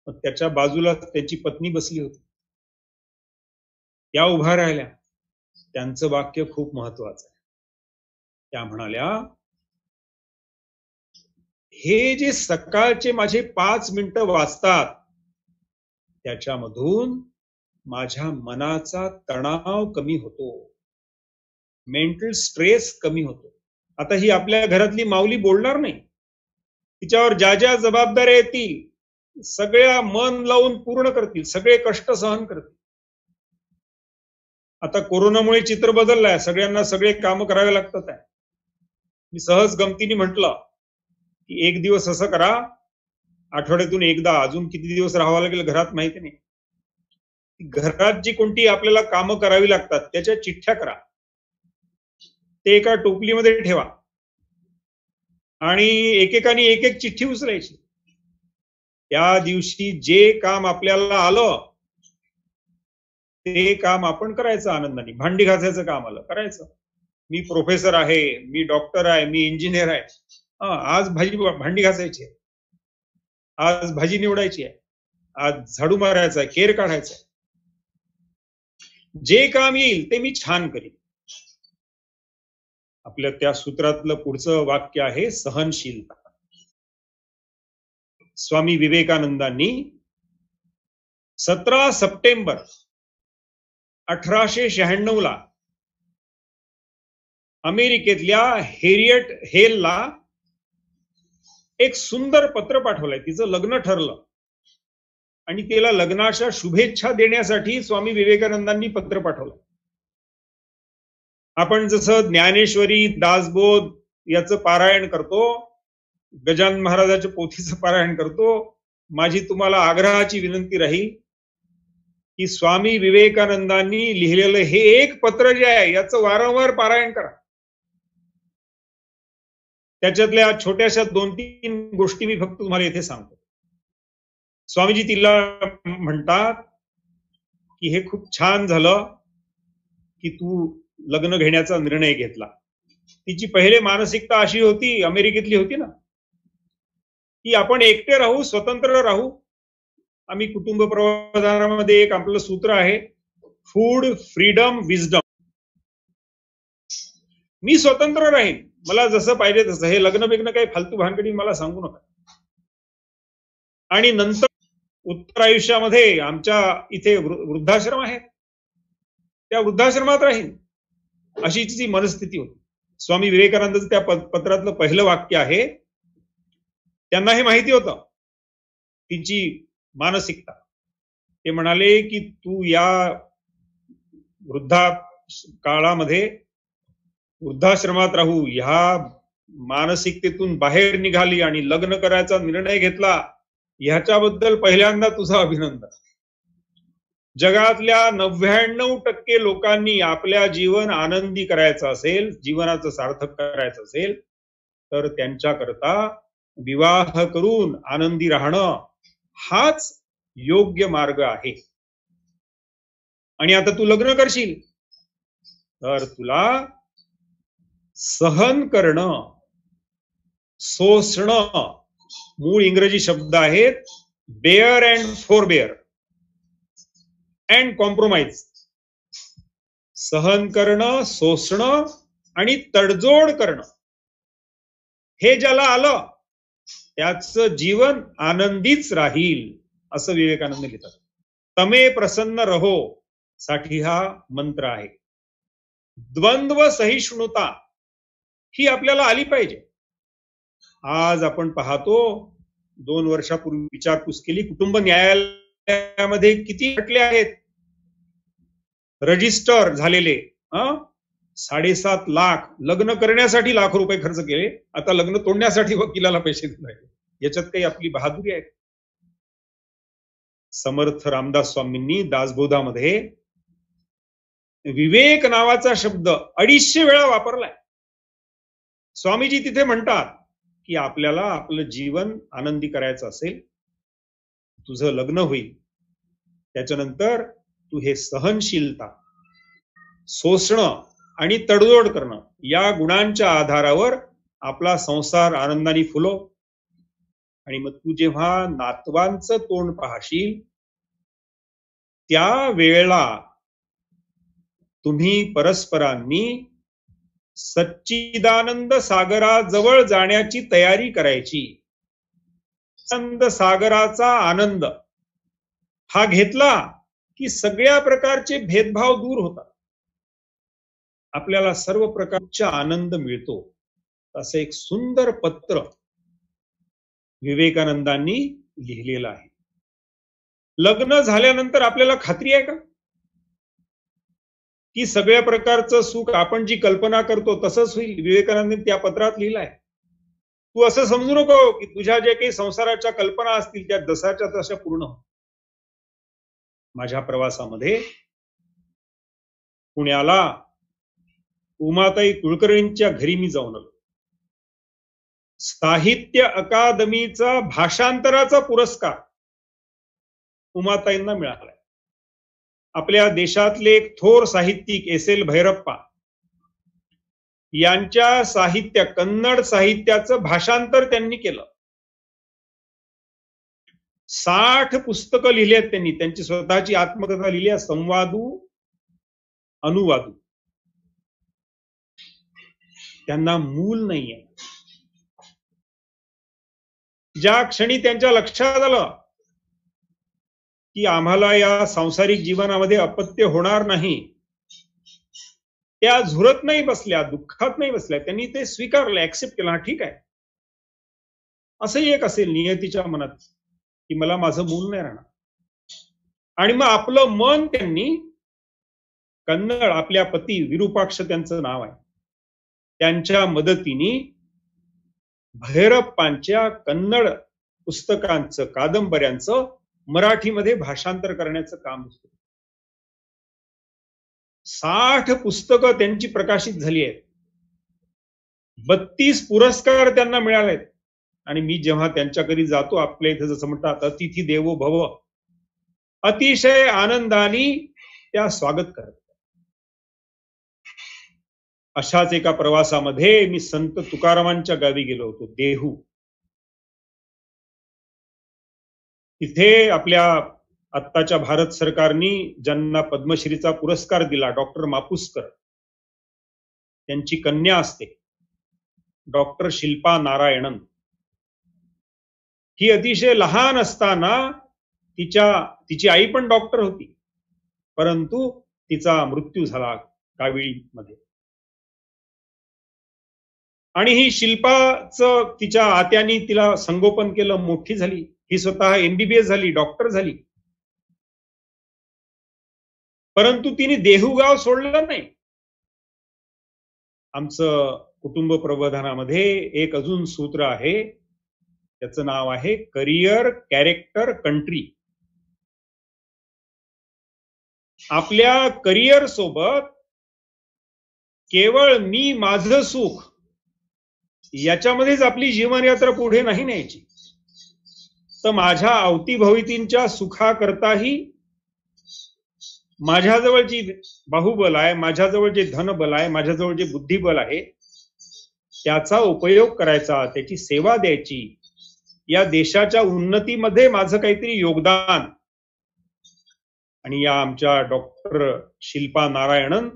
त्याच्या बाजूला त्याची पत्नी बसली होती, त्या उभा राहिल्या. त्यांचं वाक्य खूप महत्वाचं आहे. त्या म्हणाल्या, हे जे सकाळचे माझे 5 मिनिटं वाचतात त्याच्यामधून माझ्या मनाचा तणाव कमी होतो, मेंटल स्ट्रेस कमी होतो. आता ही आपल्या घरातली माऊली बोलणार नाही, तिच्यावर ज्या ज्या जबाबदाऱ्या येतील सगळ्या मन लावून पूर्ण करतील, सगळे कष्ट सहन करतील. आता कोरोनामुळे चित्र बदललंय, सगळ्यांना सगळे काम करावे लागतात आहे. मी सहज गमतीने म्हटलं की एक दिवस असं करा, आठवड्यातून एकदा, अजून किती दिवस राहावं लागेल घरात माहिती नाही, घरात जी कोणती आपल्याला कामं करावी लागतात त्याच्या चिठ्ठ्या करा, ते एका टोपलीमध्ये ठेवा आणि एकेकाने एक एक चिठ्ठी उचलायची. त्या दिवशी जे काम आपल्याला आलं ते काम आपण करायचं आनंदाने. भांडी घासायचं काम आलं करायचं. मी प्रोफेसर आहे, मी डॉक्टर आहे, मी इंजिनियर आहे, आज भांडी घासायची आहे, आज भाजी निवडायची आहे, आज झाडू मारायचा आहे, केर काढायचा आहे. जे काम येईल ते मी छान करीन. आपल्या त्या सूत्रातलं पुढचं वाक्य आहे सहनशीलता. स्वामी विवेकानंदांनी 17 सप्टेंबर 1896 अमेरिकेतल्या हेरियट हेलला एक सुंदर पत्र पाठवलंय. तिचं लग्न ठरलं आणि तिला लग्नाच्या शुभेच्छा देण्यासाठी स्वामी विवेकानंदांनी पत्र पाठवलं. आपण जसं ज्ञानेश्वरी, दासबोध याचं पारायण करतो, गजानन महाराजाच्या पोथीचं पारायण करतो, माझी तुम्हाला आग्रहाची विनंती राहील की स्वामी विवेकानंदांनी लिहिलेलं हे एक पत्र जे आहे याचं वारंवार पारायण करा. त्याच्यातल्या छोट्याशा 2-3 गोष्टी मी फक्त तुम्हाला इथे सांगतो. स्वामीजी तिला म्हणतात की हे खूप छान झालं की तू लग्न घेण्याचा निर्णय घेतला. तिची पहिले मानसिकता अशी होती, अमेरिकेतली होती ना, की आपण एकटे राहू, स्वतंत्र राहू. आम्ही कुटुंब प्रवर्धनामध्ये एक आपलं सूत्र आहे, फूड, फ्रीडम, विजडम. मी स्वतंत्र राहीन, मला जसं पाहिजे तसं. हे लग्न बिग्न काही फालतू भानगडी मला सांगू नका. आणि नंतर उत्तर आयुष्यामध्ये आमच्या इथे वृद्धाश्रम आहे, त्या वृद्धाश्रमात राहीन, अशी तिची मनस्थिती होती. स्वामी विवेकानंदांचं त्या पत्रातलं पहिलं वाक्य आहे, त्यांना हे माहिती होतं तिची मानसिकता. ते म्हणाले की तू या काळामध्ये वृद्धाश्रमात राहू, ह्या मानसिकतेतून बाहेर निघाली आणि लग्न करायचा निर्णय घेतला, ह्याच्याबद्दल पहिल्यांदा तुझं अभिनंदन. जगातल्या 99% लोकांनी आपल्या जीवन आनंदी करायचं असेल, जीवनाचं सार्थक करायचं असेल, तर त्यांच्याकरता विवाह करून आनंदी राहणं हाच योग्य मार्ग आहे. आणि आता तू लग्न करशील तर तुला सहन करणं, सोसणं, मूळ इंग्रजी शब्द आहेत बेअर अँड फोरबेअर अँड कॉम्प्रोमाइज. सहन करणं, सोसणं आणि तडजोड करणं, हे ज्याला आलं त्याचं जीवन आनंदीच राहील, असं विवेकानंद लिहितात. तमे प्रसन्न रहो साठी हा मंत्र आहे. द्वंद्व सहिष्णुता ही आपल्याला आली पाहिजे. आज आपण पाहतो, 2 वर्षापूर्वी विचारपूस केली, कुटुंब न्यायालयामध्ये किती खटले आहेत रजिस्टर झालेले. 7.5 लाख लग्न करण्यासाठी लाख रुपये खर्च केले, आता लग्न तोडण्यासाठी वकिलाला पैसे दिले. याच्यात काही आपली बहादुरी आहे? समर्थ रामदास स्वामींनी दासबोधामध्ये विवेक नावाचा शब्द 250 वेळा वापरलाय. स्वामीजी तिथे म्हणतात की आपल्याला आपलं जीवन आनंदी करायचं असेल, तुझं लग्न होईल, त्याच्यानंतर तू हे सहनशीलता, सोसणं आणि तडजोड करणं या गुणांच्या आधारावर आपला संसार आनंदाने फुलो. आणि मग तू जेव्हा नातवांचं तोंड पाहशील त्या वेळेला तुम्ही परस्परांनी सच्चिदानंद सागराजवळ जाण्याची तयारी करायची. आनंद सागराचा आनंद हा घेतला की सगळ्या प्रकारचे भेदभाव दूर होतात, आपल्याला सर्व प्रकारचा आनंद मिळतो. असं एक सुंदर पत्र विवेकानंदांनी लिहिलेलं आहे. लग्न झाल्यानंतर आपल्याला खात्री आहे का की सगळ्या प्रकारचं सुख आपण जी कल्पना करतो तसंच होईल? विवेकानंदांनी त्या पत्रात लिहिलंय, तू असं समजू नको की तुझ्या जे काही संसाराच्या कल्पना असतील त्या जसाच्या तशा पूर्ण हो. माझ्या प्रवासामध्ये पुण्याला उमाताई कुलकर्णींच्या घरी मी जाऊन आलो. साहित्य अकादमीचा भाषांतराचा पुरस्कार उमाताईंना मिळालाय. आपल्या देशातले एक थोर साहित्यिक एस.एल. भैरप्पा यांच्या साहित्य, कन्नड साहित्याचं भाषांतर त्यांनी केलं. 60 पुस्तकं लिहिली आहेत त्यांनी. त्यांची स्वतःची आत्मकथा लिहिली आहे, संवादू अनुवादू. त्यांना मूल नाहीये. ज्या क्षणी त्यांच्या लक्षात आलं की आम्हाला या सांसारिक जीवनामध्ये अपत्य होणार नाही, त्या झुरत नाही बसल्या, दुःखात नाही बसल्या, त्यांनी ते स्वीकारलं, ऍक्सेप्ट केलं. ठीक आहे, असंही एक असेल नियतीच्या मनात की मला माझं मूल नाही राहणार. आणि मग आपलं मन त्यांनी कन्नड, आपल्या पती विरूपाक्ष त्यांचं नाव आहे, त्यांच्या मदतीने भैरप्पांच्या कन्नड पुस्तकांचं, कादंबऱ्यांचं मराठीमध्ये भाषांतर करण्याचं काम असतं. 60 पुस्तकं त्यांची प्रकाशित झाली आहेत. 32 पुरस्कार त्यांना मिळालेत. आणि मी जेव्हा त्यांच्याकडे जातो, आपल्या इथे जसं म्हणतात अतिथी देवो भव, अतिशय आनंदाने त्या स्वागत करतात. अशाच एका प्रवासामध्ये मी संत तुकारामांच्या गावी गेलो होतो, देहू. तिथे आपल्या आत्ताच्या भारत सरकारने ज्यांना पद्मश्रीचा पुरस्कार दिला, डॉक्टर मापुसकर, त्यांची कन्या असते डॉक्टर शिल्पा नारायणन. ही अतिशय लहान असताना तिची आई पण डॉक्टर होती, परंतु तिचा मृत्यू झाला काविळीमध्ये. आणि ही शिल्पाचं तिच्या आत्यानी तिला संगोपन केलं, मोठी झाली. ही स्वतः MBBS झाली, डॉक्टर झाली. परंतु तिने देहूगाव सोडलं नाही. आमचं कुटुंब प्रबोधनामध्ये एक अजून सूत्र आहे, त्याचं नाव आहे करिअर, कॅरेक्टर, कंट्री. आपल्या करिअर सोबत केवळ मी माझं सुख याच्यामध्येच आपली जीवनयात्रा पुढे नाही न्यायची, तर माझ्या अवतीभोवतींच्या सुखाकरताही माझ्याजवळ जी बाहुबल आहे, माझ्याजवळ जे धनबल आहे, माझ्याजवळ जे बुद्धिबल आहे, त्याचा उपयोग करायचा, त्याची सेवा द्यायची, या देशाच्या उन्नतीमध्ये माझं काहीतरी योगदान. आणि या आमच्या डॉक्टर शिल्पा नारायणन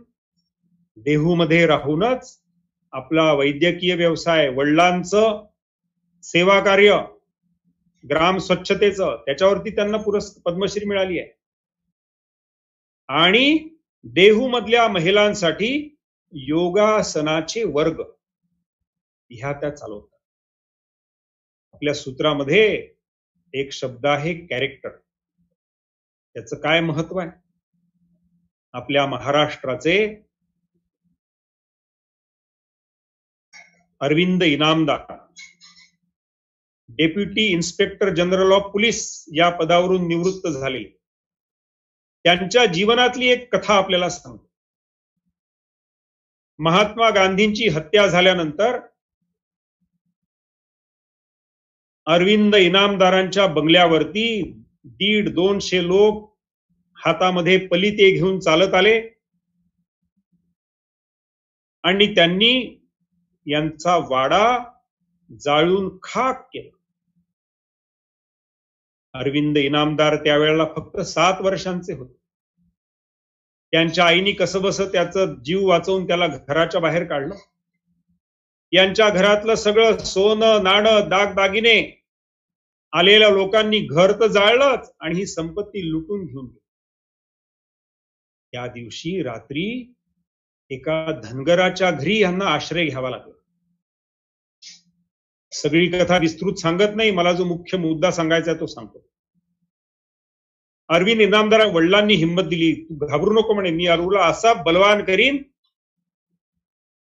देहूमध्ये राहूनच आपला वैद्यकीय व्यवसाय, वडिलांचं सेवा कार्य, ग्राम स्वच्छतेचं, त्याच्यावरती त्यांना पद्मश्री मिळाली आहे. आणि देहू मधल्या महिलांसाठी योगासनाचे वर्ग ह्या त्या चालवतात. आपल्या सूत्रामध्ये एक शब्द आहे कॅरेक्टर. त्याचं काय महत्व आहे? आपल्या महाराष्ट्राचे Arvind Inamdar, deputy inspector general of police या पदावरून निवृत्त झाले. त्यांच्या जीवनातली एक कथा आपल्याला सांगतो. महात्मा गांधींची हत्या झाल्यानंतर अरविंद इनामदारांच्या बंगल्यावरती 150-200 लोक हातामध्ये पलिते घेऊन चालत आले आणि त्यांनी यांचा वाडा जाळून खाक केला. अरविंद इनामदार त्यावेळेला फक्त 7 वर्षांचे होते. त्यांच्या आईनी कसंबसं त्याचं जीव वाचवून त्याला घराच्या बाहेर काढलं. यांच्या घरातलं सगळं सोनं, नाणं, दागदागिने आलेल्या लोकांनी घर तर जाळलंच आणि ही संपत्ती लुटून घेऊन गेली. त्या दिवशी रात्री एका धनगराच्या घरी यांना आश्रय घ्यावा लागला. सगळी कथा विस्तृत सांगत नाही, मला जो मुख्य मुद्दा सांगायचा आहे तो सांगतो. अरविंद इनामदार वडिलांनी हिंमत दिली, तू घाबरू नको म्हणे, मी अरुला असा बलवान करीन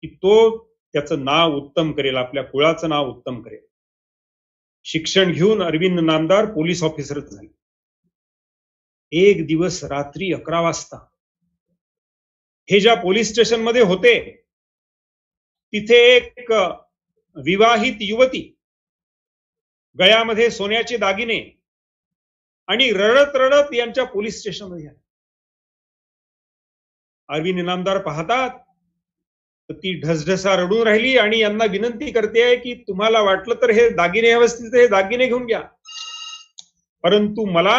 की तो त्याचं नाव उत्तम करेल, आपल्या कुळाचं नाव उत्तम करेल. शिक्षण घेऊन अरविंद इनामदार पोलीस ऑफिसर झाले. एक दिवस रात्री 11 वाजता हे ज्या पोलीस स्टेशन मध्ये होते तिथे एक विवाहित युवती गळ्यामध्ये सोन्याचे दागिने आणि रडत रडत यांच्या पोलीस स्टेशनमध्ये आली. अरविंद इनामदार पाहतात तर ती ढसढसा रडून राहिली आणि यांना विनंती करते की तुम्हाला वाटलं तर हे दागिने व्यवस्थित, हे दागिने घेऊन घ्या, परंतु मला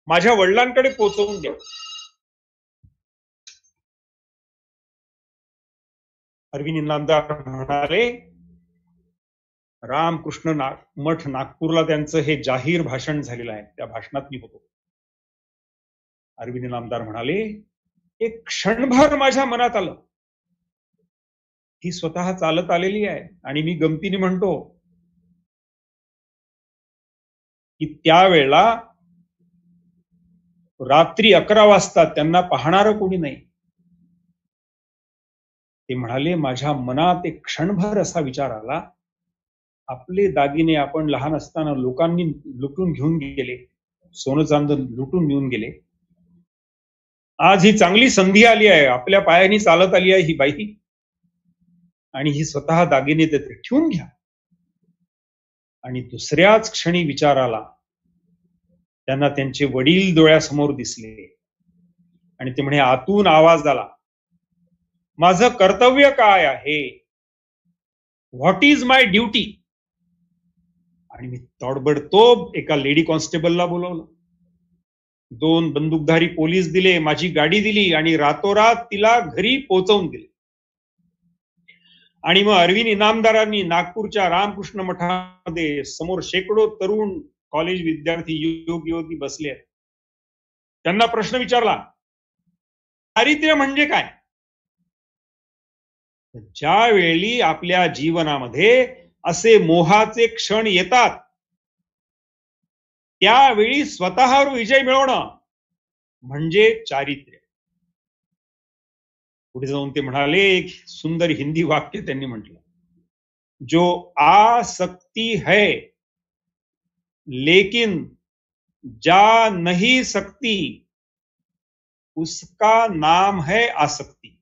माझ्या वडिलांकडे पोहोचवून द्या. अरविंद इनामदार म्हणाले, रामकृष्ण मठ नागपूरला त्यांचं हे जाहीर भाषण झालेलं आहे, त्या भाषणात मी होतो. अरविंद इनामदार म्हणाले, एक क्षणभर माझ्या मनात आलं, ही स्वतः चालत आलेली आहे आणि मी गमतीने म्हणतो की त्यावेळेला रात्री 11 वाजता त्यांना पाहणारं कोणी नाही. ते म्हणाले, माझ्या मनात एक क्षणभर असा विचार आला, आपले दागिने आपण लहान असताना लोकांनी लुटून घेऊन गेले, सोनं चांदी लुटून घेऊन गेले. आज ही चांगली संधी आली आहे, आपल्या पायाने चालत आली आहे ही बाई आणि ही स्वतः दागिने देते, ठेवून घ्या. आणि दुसऱ्याच क्षणी विचार आला, त्यांना त्यांचे वडील डोळ्यासमोर दिसले आणि ते म्हणे, आतून आवाज आला, माझं कर्तव्य काय आहे, व्हॉट इज माय ड्युटी. आणि मी ताबडतोब एका लेडी कॉन्स्टेबलला बोलवलं, 2 बंदूकधारी पोलीस दिले, माझी गाडी दिली आणि रातोरात तिला घरी पोहोचवून दिले. आणि मग अरविंद इनामदारांनी नागपूरच्या रामकृष्ण मठामध्ये समोर शेकडो तरुण कॉलेज विद्यार्थी, युवक युवती बसले आहेत. त्यांना प्रश्न विचारला, दारिद्र्य म्हणजे काय. ज्यावेळी आपल्या जीवनामध्ये असे मोहाचे क्षण येतात त्यावेळी स्वतःवर विजय मिळवणं म्हणजे चारित्र्य. पुढे जाऊन ते म्हणाले, एक सुंदर हिंदी वाक्य त्यांनी म्हटलं, जो आसक्ति है लेकिन जा नहीं सकती उसका नाम है आसक्ती.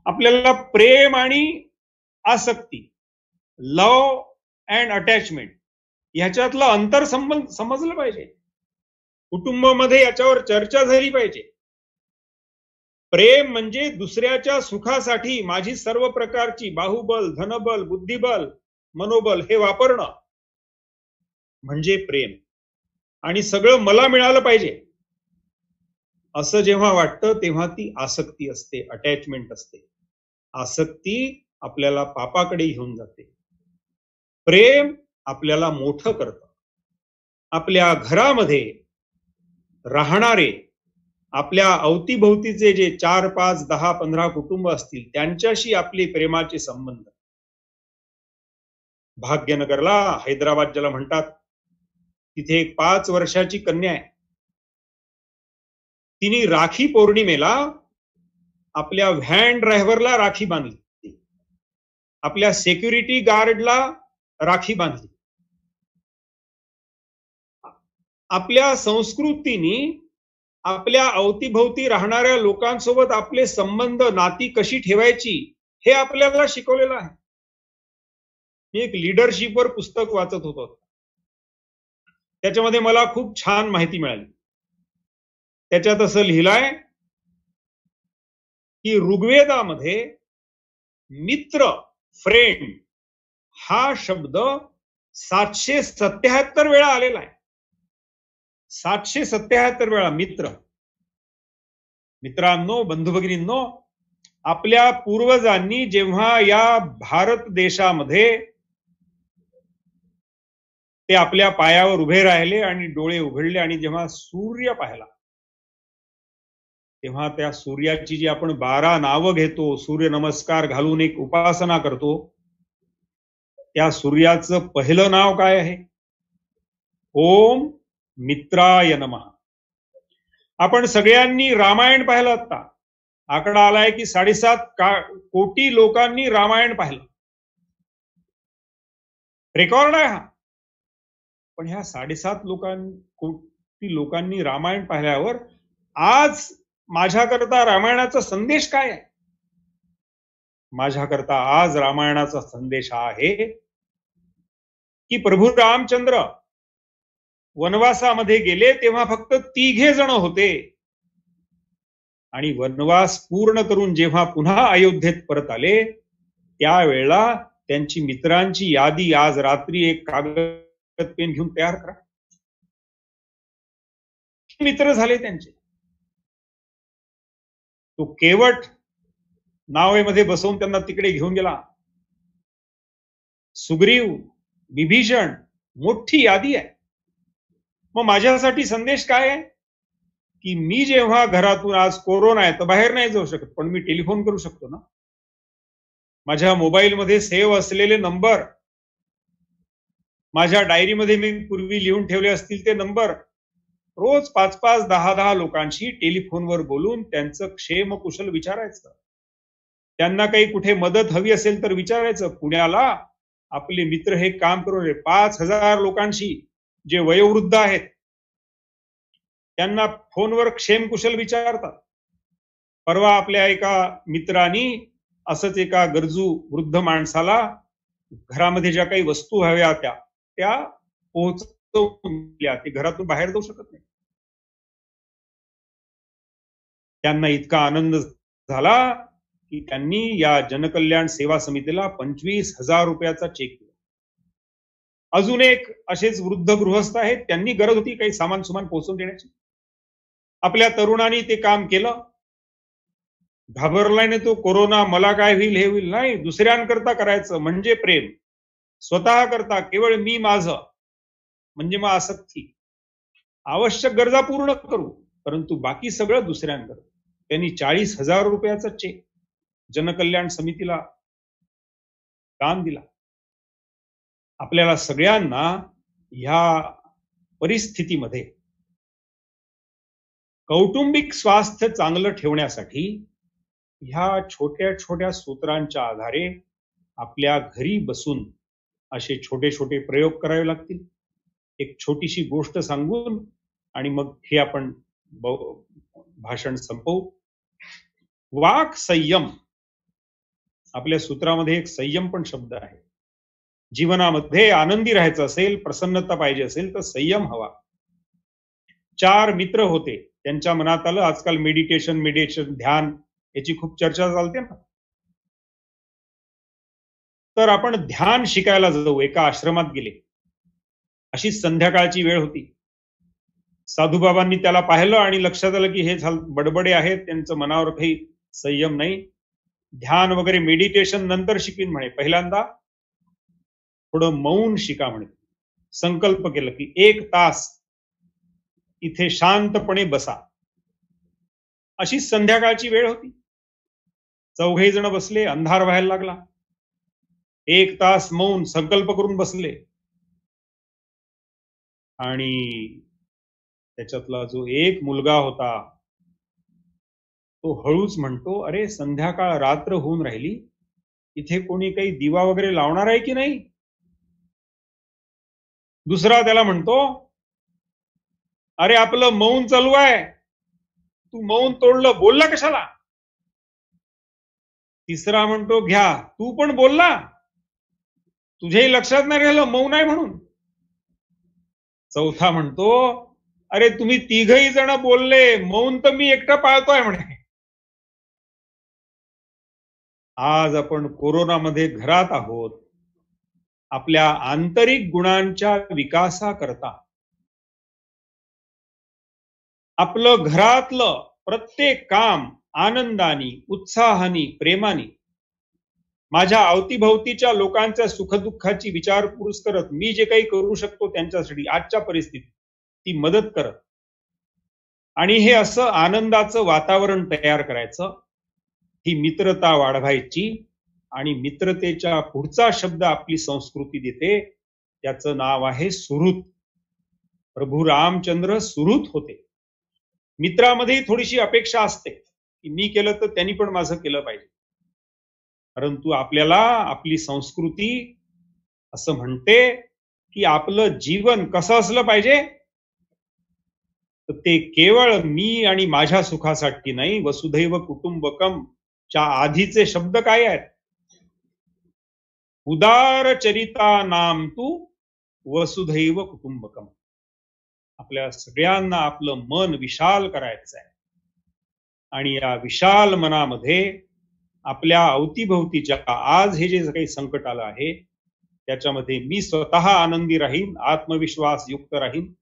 आपल्याला प्रेम आणि आसक्ती, लव अँड अटॅचमेंट ह्याच्यातलं अंतर समजलं पाहिजे. कुटुंबामध्ये याच्यावर चर्चा झाली पाहिजे. प्रेम म्हणजे दुसऱ्याच्या सुखासाठी माझी सर्व प्रकारची बाहुबल, धनबल, बुद्धिबल, मनोबल हे वापरणं म्हणजे प्रेम. आणि सगळं मला मिळालं पाहिजे असं जेव्हा वाटतं तेव्हा ती आसक्ती असते, अटॅचमेंट असते. आसक्ती आपल्याला पापाकडे घेऊन जाते. प्रेम आपल्याला मोठं करतं. आपल्या घरामध्ये राहणारे, आपल्या अवतीभोवतीचे जे 4, 5, 10, 15 कुटुंब असतील त्यांच्याशी आपले प्रेमाचे संबंध. भाग्यनगरला, हैदराबाद ज्याला म्हणतात, तिथे एक 5 वर्षाची कन्या आहे. तिने राखी पौर्णिमेला आपल्या व्हॅन ड्रायव्हरला राखी बांधली, आपल्या सेक्युरिटी गार्डला राखी बांधली. आपल्या संस्कृतीने आपल्या अवतीभोवती राहणाऱ्या लोकांसोबत आपले संबंध, नाती कशी ठेवायची हे आपल्याला शिकवलेलं आहे. मी एक लीडरशिपवर पुस्तक वाचत होतो, त्याच्यामध्ये मला खूप छान माहिती मिळाली. त्याच्यात असं लिहिलंय की ऋग्वेदामध्ये मित्र, फ्रेंड हा शब्द 777 वेळा आलेला आहे. 777 वेळा मित्र. मित्रांनो, बंधू भगिनींनो, आपल्या पूर्वजांनी जेव्हा या भारत देशामध्ये ते आपल्या पायावर उभे राहिले आणि डोळे उघडले आणि जेव्हा सूर्य पाहिला तेव्हा त्या सूर्याची जी आपण 12 नावं घेतो, सूर्य नमस्कार घालून एक उपासना करतो, त्या सूर्याचं पहिलं नाव काय आहे? ओम मित्राय नमः. आपण सगळ्यांनी रामायण पाहिलं. आता आकडा आलाय की 7.5 कोटी लोकांनी रामायण पाहिलं. रेकॉर्ड आहे हा. पण ह्या 7.5 कोटी लोकांनी रामायण पाहिल्यावर आज माझ्याकरता रामायणाचा संदेश काय आहे? माझ्याकरता आज रामायणाचा संदेश हा आहे की प्रभू रामचंद्र वनवासामध्ये गेले तेव्हा फक्त 3 जण होते आणि वनवास पूर्ण करून जेव्हा पुन्हा अयोध्येत परत आले त्यावेळेला त्यांची मित्रांची यादी आज रात्री एक कागद पेन घेऊन तयार करा. मित्र झाले त्यांचे. तो केवट नावेमध्ये बसवून त्यांना तिकडे घेऊन गेला. सुग्रीव, विभीषण, मोठी यादी आहे. मग माझ्यासाठी संदेश काय आहे की मी जेव्हा घरातून, आज कोरोना आहे तर बाहेर नाही जाऊ शकत, पण मी टेलिफोन करू शकतो ना. माझ्या मोबाईलमध्ये सेव्ह असलेले नंबर, माझ्या डायरीमध्ये मी पूर्वी लिहून ठेवले असतील ते नंबर, रोज 5-5, 10-10 लोकांशी टेलिफोनवर बोलून त्यांचं क्षेम कुशल विचारायचं. त्यांना काही कुठे मदत हवी असेल तर विचारायचं. पुण्याला आपले मित्र हे काम करून 5,000 लोकांशी जे वयोवृद्ध आहेत त्यांना फोनवर क्षेम कुशल विचारतात. परवा आपल्या एका मित्रांनी असंच एका गरजू वृद्ध माणसाला घरामध्ये ज्या काही वस्तू हव्या त्या पोहोचवून दिल्या. ते घरातून बाहेर जाऊ शकत नाही. त्यांना इतका आनंद झाला की त्यांनी या जनकल्याण सेवा समितीला 25,000 रुपयाचा चेक दिला. अजून एक असेच वृद्ध गृहस्थ आहेत, त्यांनी गरज होती काही सामान पोहोचवून देण्याची. आपल्या तरुणांनी ते काम केलं. घाबरलाय तो कोरोना, मला काय होईल हे होईल, नाही, दुसऱ्यांकरता करायचं म्हणजे प्रेम. स्वतः करता केवळ मी माझं म्हणजे मग आसक्ती. आवश्यक गरजा पूर्ण करू परंतु बाकी सगळं दुसऱ्यांकरता. त्यांनी 40,000 रुपयाचा चेक. जनकल्याण समितीला दान दिला. आपल्याला सगळ्यांना ह्या परिस्थितीमध्ये कौटुंबिक स्वास्थ्य चांगलं ठेवण्यासाठी ह्या छोट्या छोट्या सूत्रांच्या आधारे आपल्या घरी बसून असे छोटे छोटे प्रयोग करावे लागतील. एक छोटीशी गोष्ट सांगून आणि मग हे आपण भाषण संपवू. वाक संयम. आपल्या सूत्रामध्ये एक संयम पण शब्द आहे. जीवनामध्ये आनंदी राहायचं असेल, प्रसन्नता पाहिजे असेल तर संयम हवा. 4 मित्र होते. त्यांच्या मनात आलं आजकाल मेडिटेशन ध्यान याची खूप चर्चा चालते ना, तर आपण ध्यान शिकायला जाऊ. एका आश्रमात गेले. अशी संध्याकाळची वेळ होती. साधूबाबांनी त्याला पाहिलं आणि लक्षात आलं की हे बडबडे आहेत, त्यांचं मनावर काही संयम नाही. ध्यान वगैरे मेडिटेशन नंतर शिकवीन म्हणे, पहिल्यांदा थोडं मौन शिका म्हणे. संकल्प केलं की 1 तास इथे शांतपणे बसा. अशी संध्याकाळची वेळ होती. 4 जण बसले. अंधार व्हायला लागला. 1 तास मौन संकल्प करून बसले. आणि त्याच्यातला जो एक मुलगा होता तो हळूच म्हणतो, अरे संध्याकाळ रात्र होऊन राहिली, इथे कोणी काही दिवा वगैरे लावणार आहे की नाही. दुसरा त्याला म्हणतो, अरे आपलं मौन चालू आहे, तू मौन तोडलं, बोलला कशाला. तिसरा म्हणतो, घ्या तू पण बोलला, तुझ्याही लक्षात नाही राहिलं मौन आहे म्हणून. चौथा म्हणतो, अरे तुम्ही 3घही जण बोलले, मौन तर मी एकटा पाळतोय म्हणे. आज आपण कोरोनामध्ये घरात आहोत. आपल्या आंतरिक गुणांच्या विकासाकरता आपलं घरातलं प्रत्येक काम आनंदाने, उत्साहाने, प्रेमाने, माझ्या अवतीभोवतीच्या लोकांच्या सुखदुःखाची विचारपूस करत मी जे काही करू शकतो त्यांच्यासाठी आजच्या परिस्थितीत ती मदत करत, आणि हे असं आनंदाचं वातावरण तयार करायचं. ही मित्रता वाढवायची. आणि मित्रतेच्या पुढचा शब्द आपली संस्कृती देते, त्याचं नाव आहे सुहृद. प्रभू रामचंद्र सुहृद होते. मित्रामध्ये थोडीशी अपेक्षा असते की मी केलं तर त्यांनी पण माझं केलं पाहिजे. परंतु आपल्याला आपली संस्कृती असं म्हणते की आपलं जीवन कसं असलं पाहिजे, तर ते केवळ मी आणि माझ्या सुखासाठी नाही. वसुधैव कुटुंबकम च्या आधीचे शब्द काय आहेत? उदार चरिता नाम तू वसुधैव कुटुंबकम. आपल्या सगळ्यांना आपलं मन विशाल करायचं आहे. आणि या विशाल मनामध्ये आपल्या अवतीभोवतीच्या आज हे जे काही संकट आलं आहे त्याच्यामध्ये मी स्वतः आनंदी राहीन, आत्मविश्वास युक्त राहीन,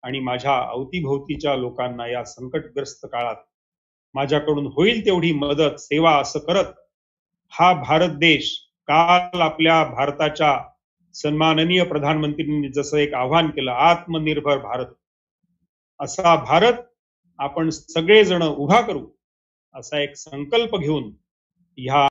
आणि माझ्या अवतीभोवतीच्या लोकांना या संकटग्रस्त काळात माझ्याकडून होईल तेवढी मदत, सेवा असं करत हा भारत देश, काल आपल्या भारताच्या सन्माननीय प्रधानमंत्र्यांनी जसं एक आव्हान केलं, आत्मनिर्भर भारत, असा भारत आपण सगळेजण उभा करू, असा एक संकल्प घेऊन ह्या